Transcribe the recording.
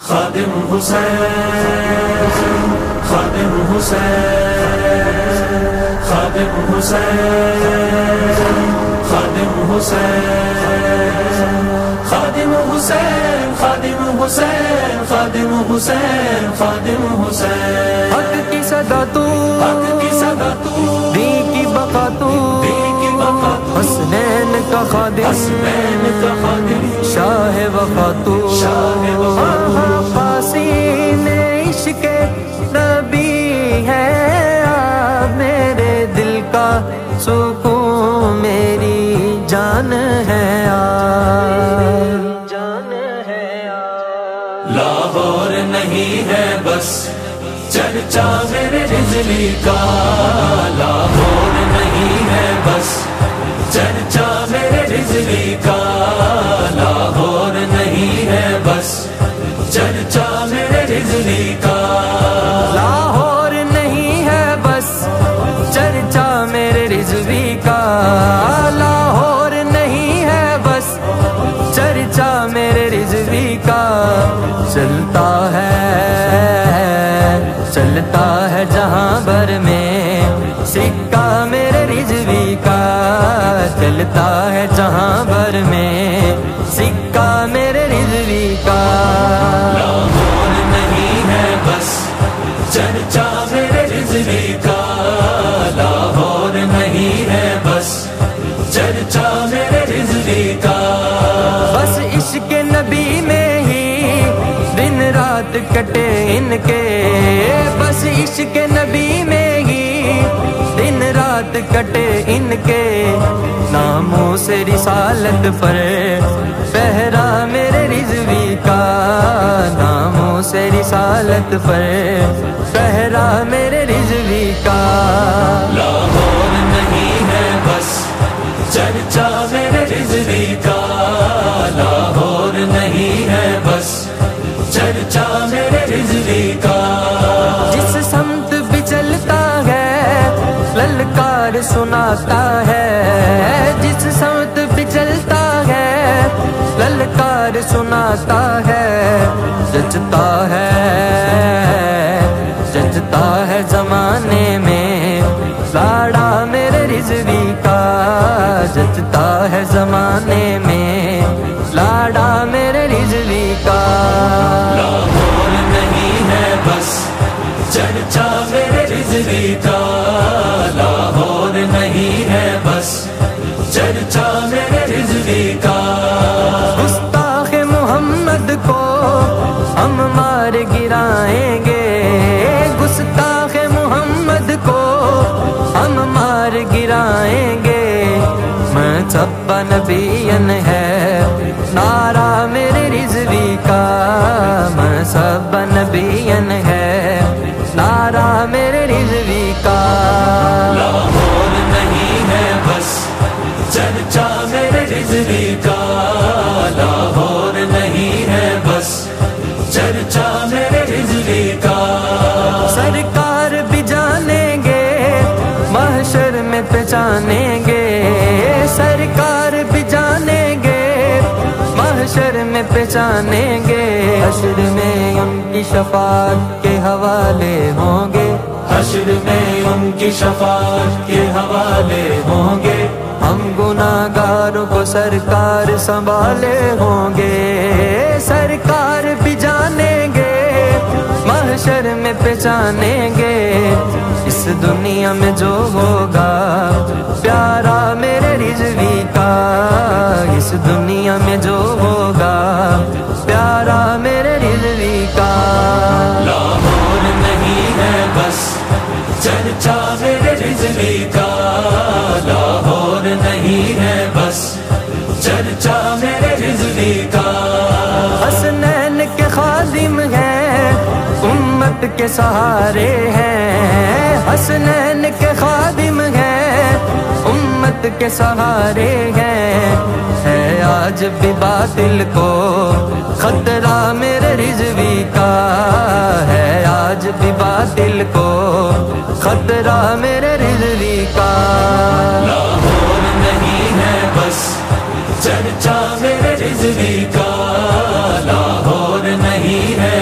خادم حسین، خادم حسین، خادم حسین، خادم حسین، خادم حسین، خادم حسین، خادم حسین، خادم حسین، حق کی صدا تو، حق کی صدا تو، دین کی بقا تو، دین کی بقا تو، حسنین کا خادم، حسنین کا خادم، شاہ وفا تو، شاہ وفا تو، قاسین عشق نبی ہے آپ میرے دل کا سکون، میری جان ہے آپ، جان ہے آپ، لاہور نہیں ہے بس چرچا میرے رضوی کا، لاہور نہیں ہے بس چرچا میرے رضوی کا، لاہور نہیں ہے بس چرچا میرے رضوی کا، لاہور نہیں ہے بس چرچا میرے رضوی کا، لاہور نہیں ہے بس چرچا میرے رضوی کا، چلتا ہے جہاں بھر میں سکہ میرے رضوی کا، چلتا ہے جہاں بھر میں سکہ میرے رضوی کا، لاہور نہیں ہے بس چرچا میرے رضوی کا، لاہور نہیں ہے بس چرچا میرے رضوی کا، بس عشق نبی میں ہی دن رات کٹے ان کے، بس عشق نبی میں ہی دن رات کٹے ان کے، ناموں سے رسالت پر پہرا میرے رضوی کا، ناموں سے رسالت پر پہرا میرے رضوی کا، لاہور نہیں ہے بس چرچا میرے رضوی کا، لاہور نہیں ہے بس چرچا میرے رضوی کا، جس سمت بھی چلتا ہے للکار سناتا ہے، جس سمت بھی چلتا ہے للکار سناتا ہے، جچتا ہے زمانے میں لاڑا میرے رضوی کا، جچتا ہے زمانے میں لاڑا میرے رضوی کا، لاہور نہیں ہے بس چرچا میرے رضوی کا، لاہور نہیں ہے بس چرچا میرے رضوی کا، گستاخ محمد کو ہم مار گرائیں گے، گستاخ محمد کو ہم مار گرائیں گے، میں سب نبین ہے نعرہ میرے رضوی کا، میں سب نبین ہے نعرہ میرے رضوی کا، لاہور نہیں ہے بس چرچا میرے رضوی کا، لاہور نہیں ہے بس چرچا میرے رضوی کا، سرکار بھی جانیں گے محشر میں پہچانیں گے، سرکار بھی جانیں گے محشر میں پہچانیں گے، حشر میں ان کی شفاعت کے حوالے ہوں گے، حشر میں ان کی شفاعت کے حوالے ہوں گے، ہم گناہگاروں کو سرکار سنبھالے ہوں گے، سرکار بھی جانیں گے محشر میں پہچانیں گے، اس دنیا میں جو ہوگا پیارا میرے رضوی کا، اس دنیا میں جو ہوگا پیارا میرے رضوی کا، لاہور نہیں ہے بس چرچا میرے رضوی کا، لاہور نہیں ہے بس چرچا میرے رضوی کا، حسنین کے خادم ہیں امت کے سہارے ہیں، حسنین کے خادم ہیں امت کے سہارے ہیں، ہے آج بھی باطل کو خطرہ میرے رضوی کا، ہے آج بھی باطل کو خطرہ میرے رضوی کا، لاہور نہیں ہے بس چرچا میرے رضوی کا، لاہور نہیں ہے